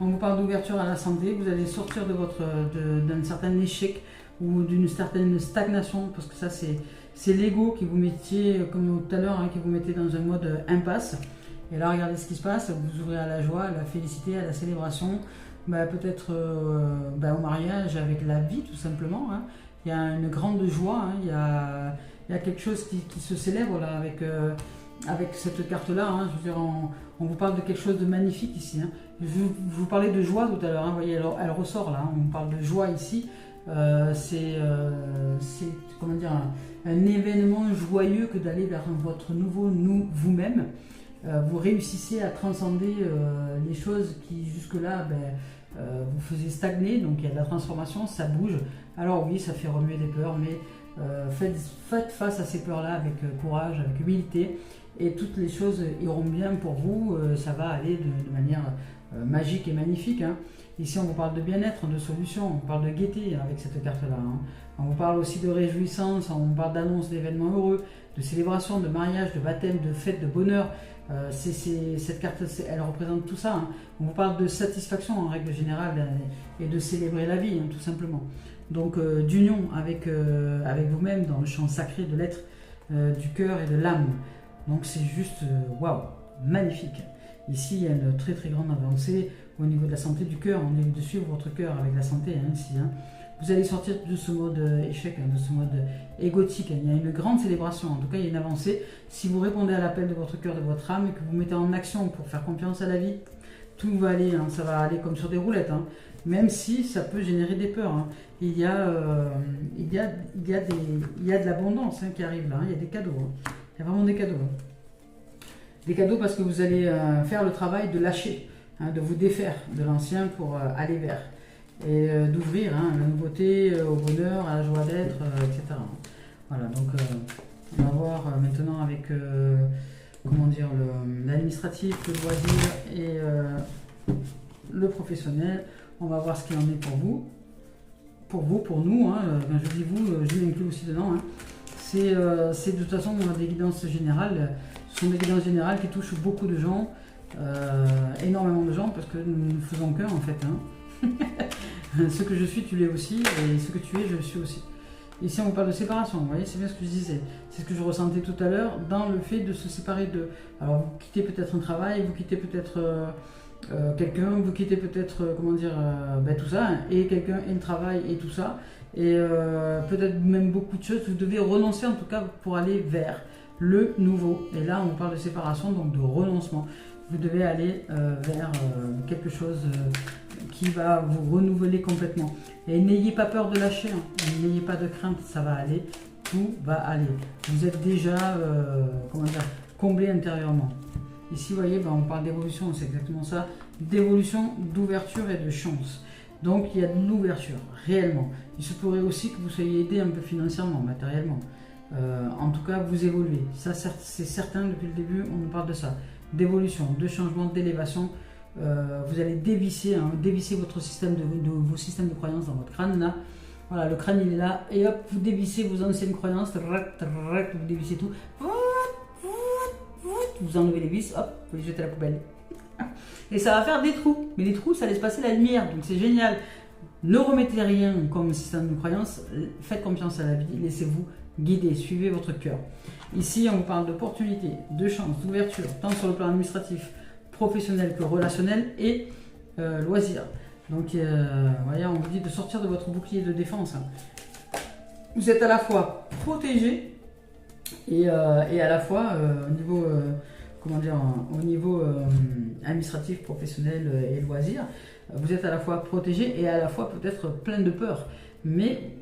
On vous parle d'ouverture à la santé. Vous allez sortir d'un certain échec ou d'une certaine stagnation, parce que ça, c'est l'ego qui vous mettiez, comme tout à l'heure, hein, qui vous mettez dans un mode impasse. Et là, regardez ce qui se passe. Vous ouvrez à la joie, à la félicité, à la célébration. Bah, peut-être au mariage avec la vie tout simplement. Hein. Il y a une grande joie, hein. Il y a quelque chose qui se célèbre là avec cette carte-là. Hein. Je veux dire, on vous parle de quelque chose de magnifique ici. Hein. Je vous parlais de joie tout à l'heure, hein. Vous voyez, elle ressort là. Hein. On parle de joie ici. C'est comment dire, un événement joyeux que d'aller vers votre nouveau vous-même. Vous réussissez à transcender les choses qui jusque-là vous faisaient stagner, donc il y a de la transformation, ça bouge. Alors oui, ça fait remuer des peurs, mais faites face à ces peurs-là avec courage, avec humilité, et toutes les choses iront bien pour vous. Ça va aller de manière magique et magnifique. Hein. Ici, on vous parle de bien-être, de solutions, on parle de gaieté avec cette carte-là. Hein. On vous parle aussi de réjouissance, on vous parle d'annonces d'événements heureux, de célébrations, de mariage, de baptême, de fêtes, de bonheur. Cette carte, elle représente tout ça. Hein. On vous parle de satisfaction en règle générale et de célébrer la vie, hein, tout simplement. Donc d'union avec vous-même dans le champ sacré de l'être, du cœur et de l'âme. Donc c'est juste, waouh, magnifique. Ici, il y a une très très grande avancée au niveau de la santé du cœur. On est de suivre votre cœur avec la santé, hein, ici. Hein. Vous allez sortir de ce mode échec, hein, de ce mode égotique. Il y a une grande célébration, en tout cas il y a une avancée. Si vous répondez à l'appel de votre cœur, de votre âme, et que vous mettez en action pour faire confiance à la vie, tout va aller, hein, ça va aller comme sur des roulettes. Hein. Même si ça peut générer des peurs. Hein. Il y a de l'abondance, hein, qui arrive là, hein. Il y a des cadeaux. Hein. Il y a vraiment des cadeaux. Hein. Des cadeaux parce que vous allez faire le travail de lâcher, hein, de vous défaire de l'ancien pour aller vers. Et d'ouvrir, hein, la nouveauté, au bonheur, à la joie d'être, etc. Voilà, donc on va voir maintenant avec comment dire, l'administratif, le loisir et le professionnel. On va voir ce qu'il en est pour vous. Pour nous, hein, quand je dis vous, je m'inclus aussi dedans. Hein. C'est de toute façon des guidances générales. Ce sont des guidances générales qui touchent beaucoup de gens, énormément de gens, parce que nous ne faisons qu'un en fait. Hein. Ce que je suis, tu l'es aussi, et ce que tu es, je le suis aussi. Ici, on vous parle de séparation, vous voyez, c'est bien ce que je disais. C'est ce que je ressentais tout à l'heure dans le fait de se séparer de... Alors, vous quittez peut-être un travail, vous quittez peut-être quelqu'un, vous quittez peut-être, comment dire, tout ça, hein, et quelqu'un, et le travail, et tout ça. Et peut-être même beaucoup de choses, vous devez renoncer en tout cas pour aller vers le nouveau. Et là, on vous parle de séparation, donc de renoncement. Vous devez aller vers quelque chose qui va vous renouveler complètement. Et n'ayez pas peur de lâcher, hein. N'ayez pas de crainte, ça va aller, tout va aller. Vous êtes déjà comment dire, comblé intérieurement. Ici, vous voyez, on parle d'évolution, c'est exactement ça. D'évolution, d'ouverture et de chance. Donc, il y a de l'ouverture, réellement. Il se pourrait aussi que vous soyez aidé un peu financièrement, matériellement. En tout cas, vous évoluez. Ça, c'est certain, depuis le début, on nous parle de ça. D'évolution, de changement, d'élévation. Vous allez dévisser, hein, dévisser votre système vos systèmes de croyances dans votre crâne là. Voilà, le crâne il est là et hop, vous dévissez vos anciennes croyances, vous dévissez tout, vous enlevez les vis, hop, vous les jetez à la poubelle. Et ça va faire des trous, mais les trous ça laisse passer la lumière, donc c'est génial. Ne remettez rien comme système de croyance, faites confiance à la vie, laissez-vous guider, suivez votre cœur. Ici on vous parle d'opportunités, de chance, d'ouverture, tant sur le plan administratif, professionnel que relationnel et loisirs. Donc voyez, on vous dit de sortir de votre bouclier de défense. Vous êtes à la fois protégé et à la fois au niveau comment dire, au niveau administratif, professionnel et loisirs. Vous êtes à la fois protégé et à la fois peut-être plein de peur. Mais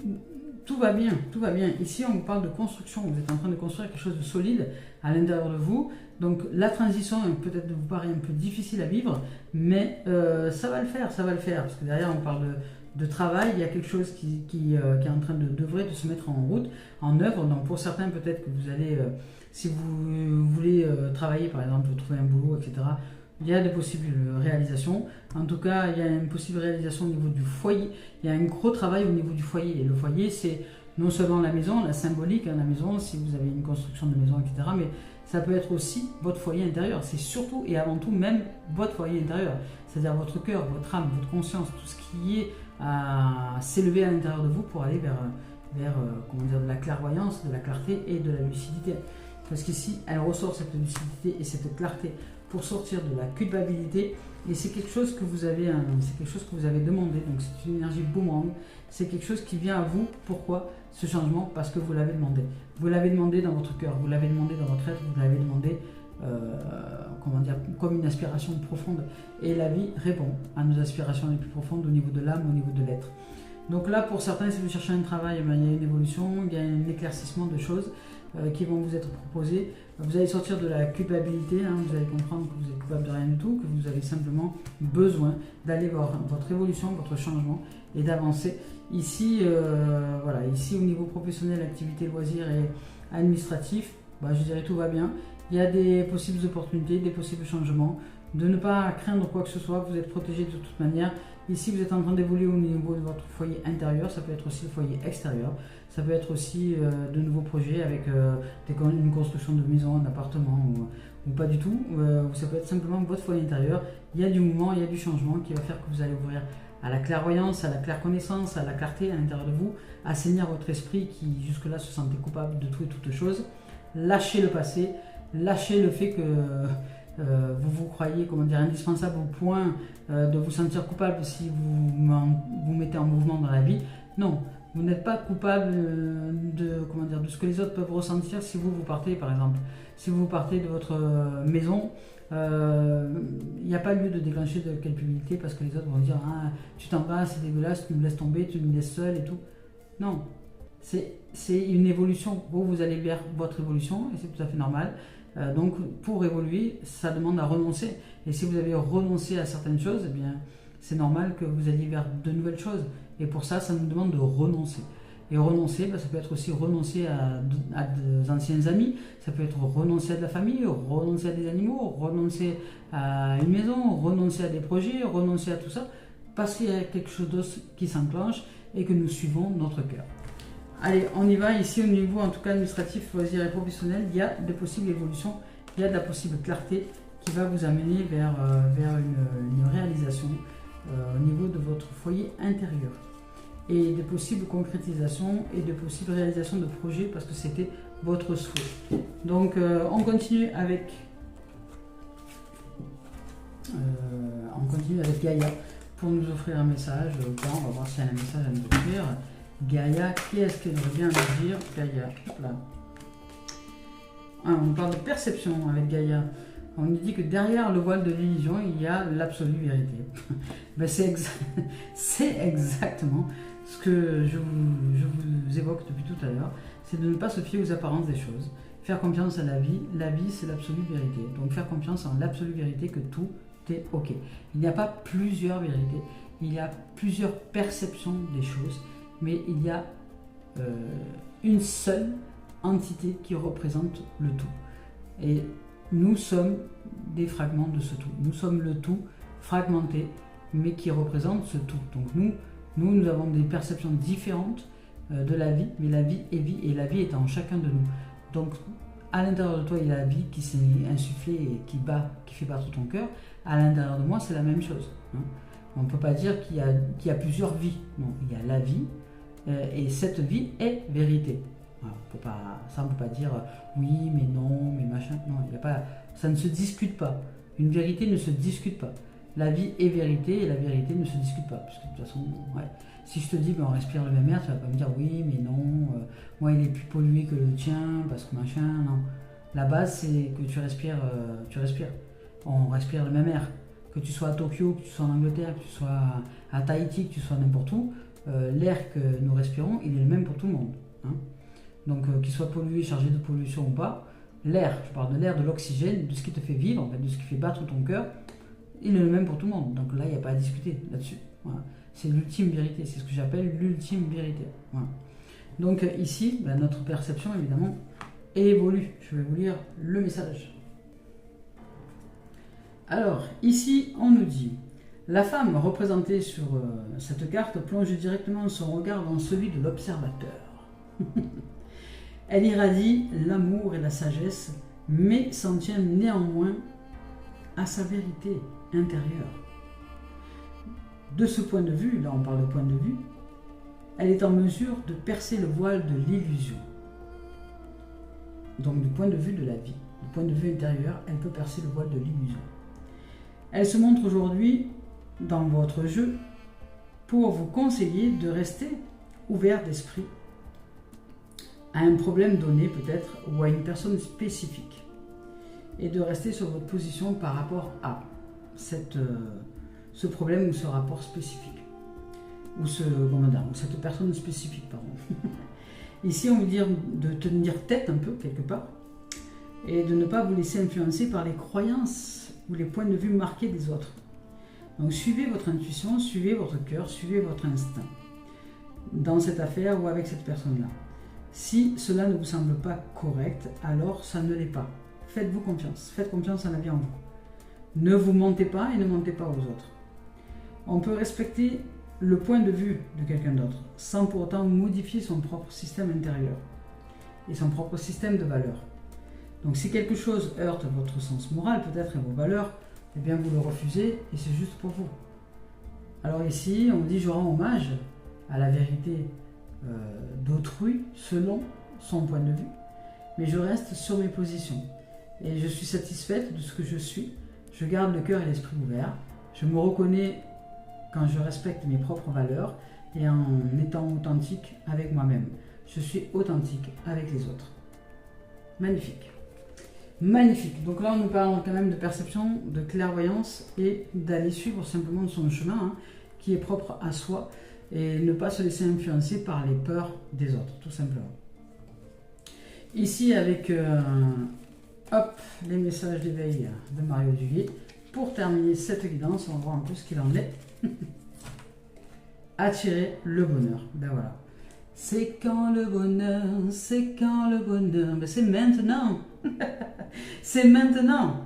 tout va bien, tout va bien. Ici, on vous parle de construction. Vous êtes en train de construire quelque chose de solide à l'intérieur de vous. Donc, la transition peut-être vous paraît un peu difficile à vivre, mais ça va le faire, ça va le faire. Parce que derrière, on parle de travail. Il y a quelque chose qui est en train de devrait de se mettre en route, en œuvre. Donc, pour certains, peut-être que vous allez, si vous voulez travailler, par exemple, vous trouver un boulot, etc., il y a de possibles réalisations. En tout cas, il y a une possible réalisation au niveau du foyer. Il y a un gros travail au niveau du foyer. Et le foyer, c'est non seulement la maison, la symbolique, la maison, si vous avez une construction de maison, etc. Mais ça peut être aussi votre foyer intérieur. C'est surtout et avant tout même votre foyer intérieur. C'est-à-dire votre cœur, votre âme, votre conscience, tout ce qui est à s'élever à l'intérieur de vous pour aller vers comment dire, de la clairvoyance, de la clarté et de la lucidité. Parce qu'ici, elle ressort cette lucidité et cette clarté pour sortir de la culpabilité, et c'est quelque chose que vous avez, demandé, donc c'est une énergie boomerang, c'est quelque chose qui vient à vous. Pourquoi ce changement? Parce que vous l'avez demandé. Vous l'avez demandé dans votre cœur, vous l'avez demandé dans votre être, vous l'avez demandé comme une aspiration profonde, et la vie répond à nos aspirations les plus profondes au niveau de l'âme, au niveau de l'être. Donc là, pour certains, si vous cherchez un travail, il y a une évolution, il y a un éclaircissement de choses qui vont vous être proposées. Vous allez sortir de la culpabilité, vous allez comprendre que vous êtes coupable de rien du tout, que vous avez simplement besoin d'aller voir votre évolution, votre changement et d'avancer. Ici, ici au niveau professionnel, activité, loisirs et administratif, je dirais tout va bien. Il y a des possibles opportunités, des possibles changements. De ne pas craindre quoi que ce soit, vous êtes protégé de toute manière. Ici, vous êtes en train d'évoluer au niveau de votre foyer intérieur, ça peut être aussi le foyer extérieur, ça peut être aussi de nouveaux projets avec une construction de maison, d'appartement ou pas du tout. Ça peut être simplement votre foyer intérieur. Il y a du mouvement, il y a du changement qui va faire que vous allez ouvrir à la clairvoyance, à la claire connaissance, à la clarté à l'intérieur de vous, assainir votre esprit qui jusque-là se sentait coupable de tout et toutes choses. Lâchez le passé, lâchez le fait que vous vous croyez indispensable au point de vous sentir coupable si vous mettez en mouvement dans la vie. Non, vous n'êtes pas coupable de ce que les autres peuvent ressentir si vous partez, par exemple. Si vous partez de votre maison, il n'y a pas lieu de déclencher de culpabilité parce que les autres vont dire « Ah, tu t'en vas, c'est dégueulasse, tu nous laisses tomber, tu nous laisses seul et tout. » Non, c'est une évolution. Vous allez vers votre évolution et c'est tout à fait normal. Donc pour évoluer, ça demande à renoncer. Et si vous avez renoncé à certaines choses, eh bien, c'est normal que vous alliez vers de nouvelles choses. Et pour ça, ça nous demande de renoncer. Et renoncer, ça peut être aussi renoncer à des anciens amis, ça peut être renoncer à de la famille, renoncer à des animaux, renoncer à une maison, renoncer à des projets, renoncer à tout ça, parce qu'il y a quelque chose d'autre qui s'enclenche et que nous suivons notre cœur. Allez, on y va. Ici, au niveau, en tout cas, administratif, loisirs et professionnel, il y a de possibles évolutions, il y a de la possible clarté qui va vous amener vers une réalisation au niveau de votre foyer intérieur. Et de possibles concrétisations et de possibles réalisations de projets parce que c'était votre souhait. Donc, on continue avec Gaïa pour nous offrir un message. On va voir s'il y a un message à nous offrir. Gaïa, qu'est-ce qu'elle aurait bien à nous dire? Gaïa, hop là. On parle de perception avec Gaïa. On nous dit que derrière le voile de l'illusion, il y a l'absolue vérité. C'est exactement ce que je vous évoque depuis tout à l'heure. C'est de ne pas se fier aux apparences des choses. Faire confiance à la vie. La vie, c'est l'absolue vérité. Donc faire confiance en l'absolue vérité que tout est OK. Il n'y a pas plusieurs vérités. Il y a plusieurs perceptions des choses. Mais il y a une seule entité qui représente le tout. Et nous sommes des fragments de ce tout. Nous sommes le tout fragmenté, mais qui représente ce tout. Donc nous avons des perceptions différentes de la vie, mais la vie est vie, et la vie est en chacun de nous. Donc à l'intérieur de toi, il y a la vie qui s'est insufflée et qui fait battre ton cœur. À l'intérieur de moi, c'est la même chose. On ne peut pas dire qu'il y a plusieurs vies. Non, il y a la vie, et cette vie est vérité. Voilà, on ne peut pas dire oui, mais non, mais machin. Non, ça ne se discute pas. Une vérité ne se discute pas. La vie est vérité et la vérité ne se discute pas. Parce que de toute façon, si je te dis on respire le même air, tu ne vas pas me dire oui, mais non, moi il est plus pollué que le tien, parce que machin, non. La base, c'est que tu respires. On respire le même air. que tu sois à Tokyo, que tu sois en Angleterre, que tu sois à Tahiti, que tu sois n'importe où, l'air que nous respirons, il est le même pour tout le monde. Hein. Donc qu'il soit pollué, chargé de pollution ou pas, l'air, je parle de l'air, de l'oxygène, de ce qui te fait vivre, en fait, de ce qui fait battre ton cœur, il est le même pour tout le monde. Donc là, il n'y a pas à discuter là-dessus. Voilà. C'est l'ultime vérité, c'est ce que j'appelle l'ultime vérité. Voilà. Donc ici, ben, notre perception, évidemment, évolue. Je vais vous lire le message. Alors, ici, on nous dit, la femme représentée sur cette carte plonge directement son regard dans celui de l'observateur. Elle irradie l'amour et la sagesse, mais s'en tient néanmoins à sa vérité intérieure. De ce point de vue, là on parle de point de vue, elle est en mesure de percer le voile de l'illusion. Donc du point de vue de la vie, du point de vue intérieur, elle peut percer le voile de l'illusion. Elle se montre aujourd'hui dans votre jeu pour vous conseiller de rester ouvert d'esprit à un problème donné peut-être ou à une personne spécifique et de rester sur votre position par rapport à ce problème ou ce rapport spécifique ou cette personne spécifique, pardon. Ici on veut dire de tenir tête un peu quelque part et de ne pas vous laisser influencer par les croyances ou les points de vue marqués des autres. Donc suivez votre intuition, suivez votre cœur, suivez votre instinct dans cette affaire ou avec cette personne-là. Si cela ne vous semble pas correct, alors ça ne l'est pas. Faites-vous confiance, faites confiance à la vie en vous. Ne vous mentez pas et ne mentez pas aux autres. On peut respecter le point de vue de quelqu'un d'autre sans pour autant modifier son propre système intérieur et son propre système de valeurs. Donc si quelque chose heurte votre sens moral peut-être et vos valeurs, eh bien vous le refusez et c'est juste pour vous. Alors ici, on dit je rends hommage à la vérité d'autrui selon son point de vue, mais je reste sur mes positions et je suis satisfaite de ce que je suis. Je garde le cœur et l'esprit ouverts. Je me reconnais quand je respecte mes propres valeurs et en étant authentique avec moi-même. Je suis authentique avec les autres. Magnifique. Magnifique. Donc là, on nous parle quand même de perception, de clairvoyance et d'aller suivre simplement son chemin hein, qui est propre à soi et ne pas se laisser influencer par les peurs des autres, tout simplement. Ici, avec les messages d'éveil de Mario Duguay. Pour terminer cette guidance, on va voir un peu ce qu'il en est. Attirer le bonheur. Ben voilà. C'est quand le bonheur, c'est quand le bonheur. Ben c'est maintenant. C'est maintenant.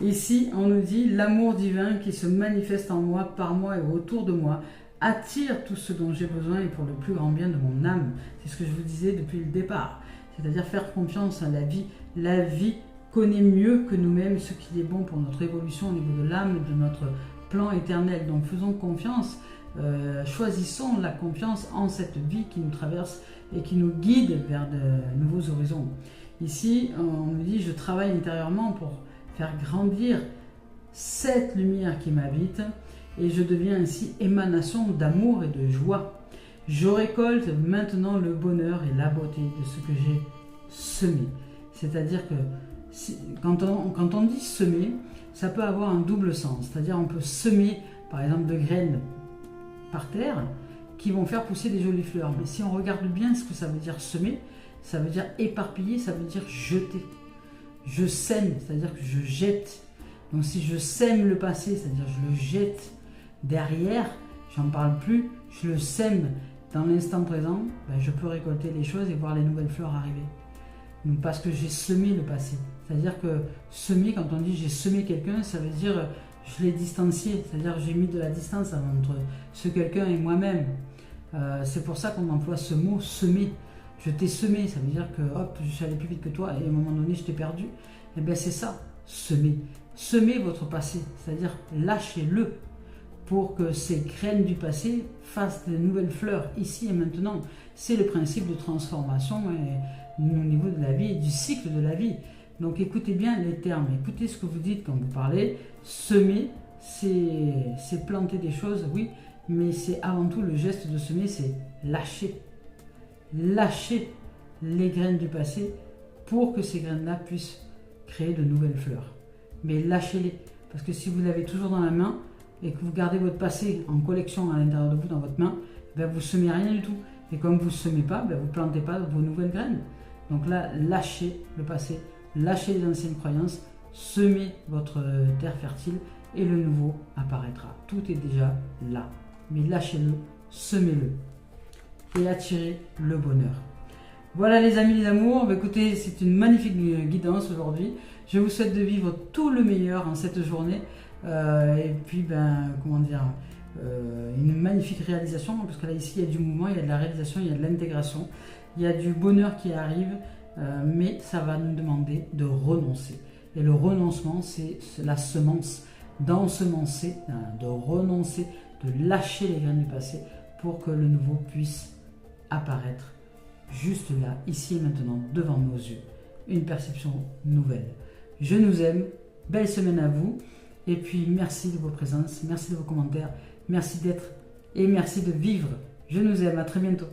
Ici, on nous dit l'amour divin qui se manifeste en moi, par moi et autour de moi attire tout ce dont j'ai besoin et pour le plus grand bien de mon âme. C'est ce que je vous disais depuis le départ. C'est-à-dire faire confiance à la vie. La vie connaît mieux que nous-mêmes ce qui est bon pour notre évolution au niveau de l'âme et de notre plan éternel. Donc faisons confiance, choisissons la confiance en cette vie qui nous traverse et qui nous guide vers de nouveaux horizons. Ici, on nous dit, je travaille intérieurement pour faire grandir cette lumière qui m'habite et je deviens ainsi émanation d'amour et de joie. Je récolte maintenant le bonheur et la beauté de ce que j'ai semé. C'est-à-dire que quand on dit semer, ça peut avoir un double sens. C'est-à-dire on peut semer, par exemple, de graines par terre qui vont faire pousser des jolies fleurs. Mais si on regarde bien ce que ça veut dire semer, ça veut dire éparpiller, ça veut dire jeter. Je sème, c'est-à-dire que je jette. Donc si je sème le passé, c'est-à-dire je le jette derrière, j'en parle plus, je le sème dans l'instant présent, ben je peux récolter les choses et voir les nouvelles fleurs arriver. Donc parce que j'ai semé le passé. C'est-à-dire que semer, quand on dit j'ai semé quelqu'un, ça veut dire je l'ai distancié, c'est-à-dire j'ai mis de la distance entre ce quelqu'un et moi-même. C'est pour ça qu'on emploie ce mot semer. Je t'ai semé, ça veut dire que hop, je suis allé plus vite que toi et à un moment donné je t'ai perdu. Et bien c'est ça, semer. Semez votre passé, c'est-à-dire lâchez-le pour que ces graines du passé fassent de nouvelles fleurs ici et maintenant. C'est le principe de transformation au niveau de la vie et du cycle de la vie. Donc écoutez bien les termes, écoutez ce que vous dites quand vous parlez. Semer, c'est planter des choses, oui, mais c'est avant tout le geste de semer, c'est lâcher. Lâcher les graines du passé pour que ces graines-là puissent créer de nouvelles fleurs. Mais lâchez-les, Parce que si vous l'avez toujours dans la main et que vous gardez votre passé en collection à l'intérieur de vous, dans votre main, ben vous ne semez rien du tout. Et comme vous ne semez pas, ben vous ne plantez pas vos nouvelles graines. Donc là, lâchez le passé, lâchez les anciennes croyances, semez votre terre fertile et le nouveau apparaîtra. Tout est déjà là. Mais lâchez-le, semez-le et attirez le bonheur. Voilà les amis, les amours, écoutez, c'est une magnifique guidance aujourd'hui. Je vous souhaite de vivre tout le meilleur en cette journée. Et puis, une magnifique réalisation, parce que là, ici, il y a du mouvement, il y a de la réalisation, il y a de l'intégration, il y a du bonheur qui arrive, mais ça va nous demander de renoncer. Et le renoncement, c'est la semence, d'ensemencer, de renoncer, de lâcher les graines du passé pour que le nouveau puisse apparaître juste là, ici et maintenant, devant nos yeux. Une perception nouvelle. Je nous aime, belle semaine à vous, et puis merci de vos présences, merci de vos commentaires, merci d'être et merci de vivre. Je nous aime, à très bientôt.